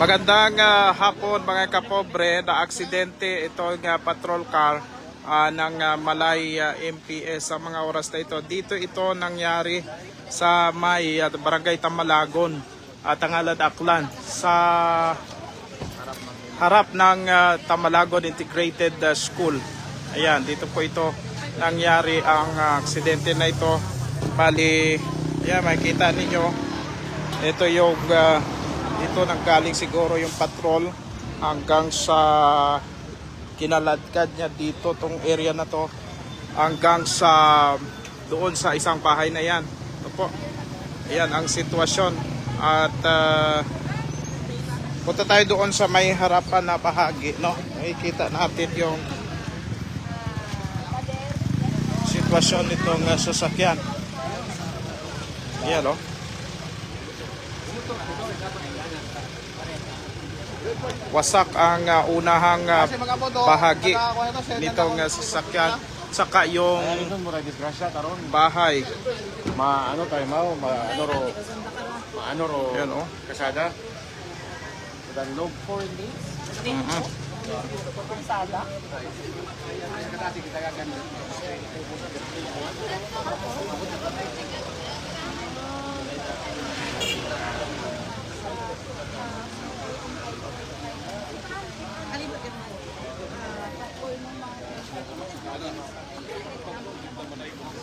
Magandang hapon mga kapobre. Na aksidente itong patrol car ng Malay MPS sa mga oras na ito. Dito ito nangyari sa may Barangay Tamalagon at Tangalad Aklan sa harap ng Tamalagon Integrated School. Ayan, dito po ito nangyari ang aksidente na ito. Bali, ayan, makikita ninyo. Ito yung dito nanggaling siguro yung patrol hanggang sa kinaladkad niya dito tong area na to hanggang sa doon sa isang bahay na yan. Ito po. Ayan ang sitwasyon at punta tayo doon sa may harapan na bahagi, no? Makikita natin yung sitwasyon nitong sasakyan. Ayan, no? Wasak ang unahang bahagi nitong sasakyan, saka yung bahay. Maano tayo maano ro Yan, oh. kasada. Dan log 4 days. Kasada.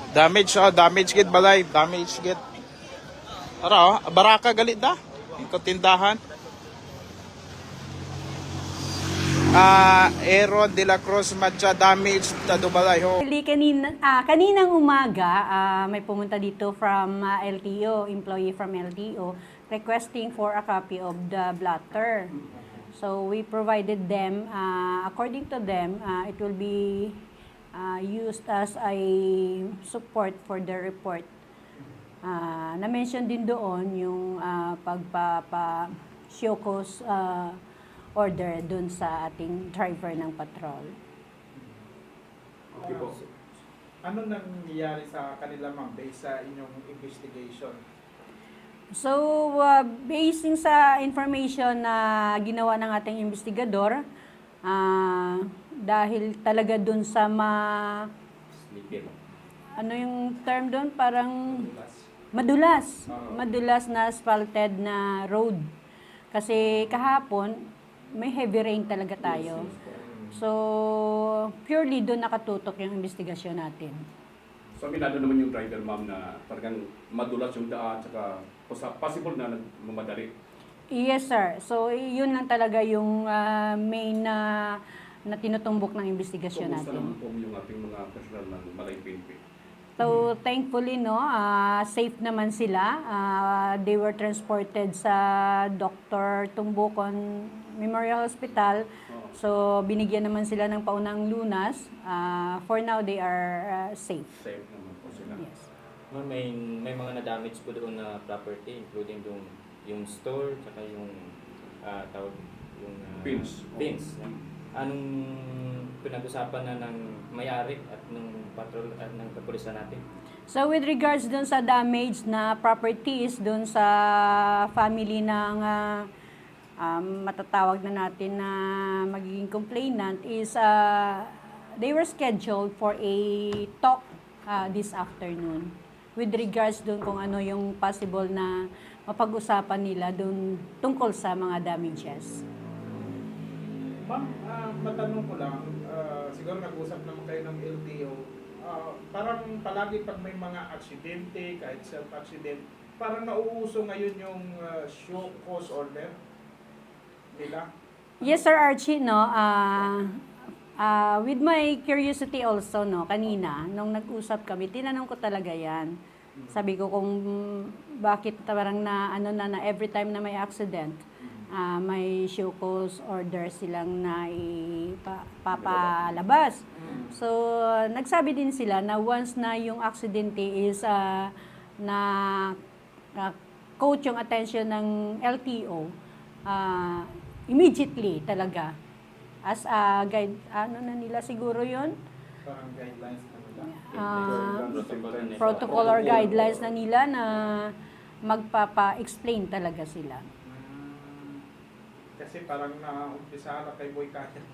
Damage git balay, damage git. Tara, baraka galit da. Iko tindahan. Aaron de la Cruz Matcha damage tado balay ho. Kaninang umaga, may pumunta dito from LTO, employee from LTO, requesting for a copy of the blotter. So we provided them, according to them, it will be used as a support for the report. Na-mention din doon yung pagpapa-show cause order doon sa ating driver ng patrol. Okay po. Ano nangyayari sa kanila ma'am based sa inyong investigation? So, basing sa information na ginawa ng ating investigador, dahil talaga dun sa ano yung term doon? Parang madulas na asphalted na road. Kasi kahapon, may heavy rain talaga tayo. So, purely doon nakatutok yung investigasyon natin. So aminado naman yung driver ma'am na talagang madulas yung daan saka possible na mamadali. Yes, sir. So, yun lang talaga yung main na tinutumbok ng investigasyon Kumusta natin. naman po yung ating mga personal ng Malay PNP? So, thankfully, safe naman sila. They were transported sa Dr. Tumbukon Memorial Hospital. So, binigyan naman sila ng paunang lunas. For now, they are safe. Safe naman po sila. Yes. May mga na-damage po doon na property, including yung store, saka yung tawag yung Pins. pins. Anong pinag-usapan na ng may-ari at ng patrol at ng kapulisan natin? So, with regards dun sa damage na properties dun sa family ng matatawag na natin na magiging complainant is they were scheduled for a talk this afternoon with regards dun kung ano yung possible na mapag-usapan nila dun tungkol sa mga damages. Ma'am, matanong ko lang, siguro nag-usap naman kayo ng LTO. Parang palagi pag may mga aksidente, kahit self-accident, parang nauuso ngayon yung show cause order nila. Yes, Sir Archie, no. With my curiosity also, no, kanina, nung nag-usap kami, tinanong ko talaga yan. Sabi ko kung bakit parang na every time na may accident, may show cause order silang na ipapalabas. So, nagsabi din sila na once na yung aksidente is na coach yung attention ng LTO, immediately talaga as a guide, na nila siguro yon Parang guidelines na nila. protocol or guidelines na nila na magpapa-explain talaga sila. Kasi parang na-umpisa na kay Boy Kayan.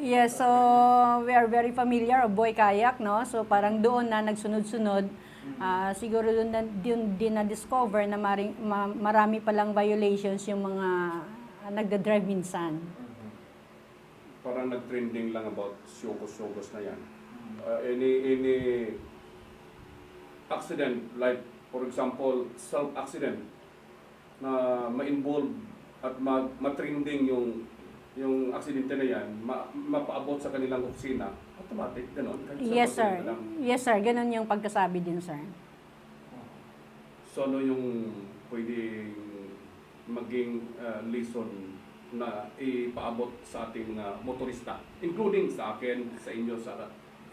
Yes, so we are very familiar of Boy Kayak, no? So parang doon na nagsunod-sunod. Siguro doon din na-discover na marami palang violations yung mga nagda-drive minsan. Parang nag-trending lang about syokos na yan. Any accident, like for example, self-accident, na ma-involve at ma-trending yung aksidente na yan, mapaabot sa kanilang opisina, automatic, gano'n. Yes, sir. Yes, sir. Ganun yung pagkasabi din, sir. So ano yung pwedeng maging lesson na ipaabot sa ating mga motorista, including sa akin, sa inyo,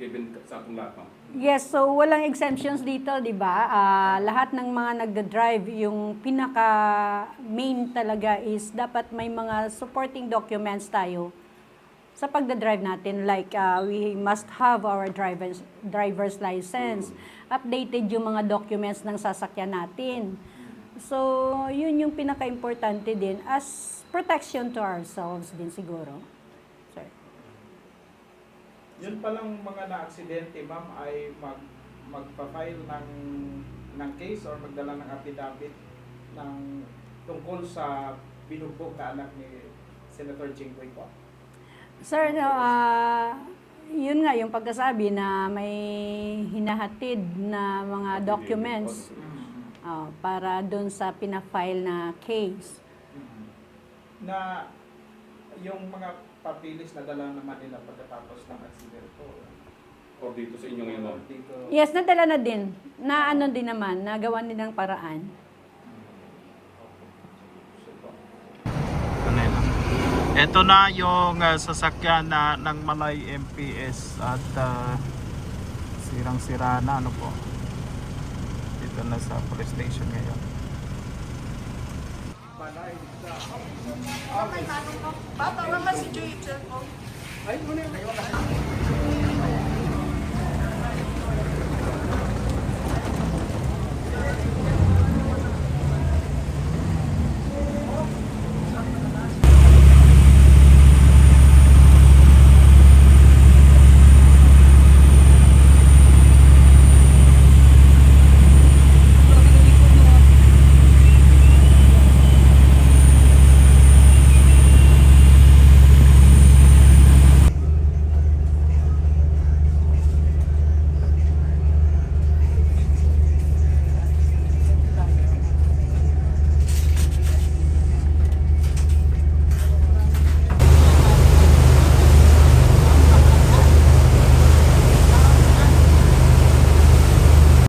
even sa atong lahat, ma'am? Yes, so walang exemptions dito, di ba? Lahat ng mga nagda-drive, yung pinaka-main talaga is dapat may mga supporting documents tayo sa pagda-drive natin. Like, we must have our driver's license, updated yung mga documents ng sasakyan natin. So, yun yung pinaka-importante din as protection to ourselves din siguro. Sir. Yun palang mga na-aksidente, ma'am, ay magpa-file ng case or magdala ng affidavit ng tungkol sa binugbog na anak ni Senator Jinggoy po. Sir, no, yun nga yung pagkasabi na may hinahatid na mga documents para doon sa pina-file na case. Na yung mga papilis na dala naman nila pagkatapos ng aksidente. Or dito sa inyo ngayon, ma'am? Dito, Yes, nadala na din. Na ano din naman, nagawa nilang paraan. ito na yung sasakyan ng Malay MPS at sirang-sira na, ano po. Dito na sa police station ngayon. Bata naman si Joy cellphone. Ay, muna.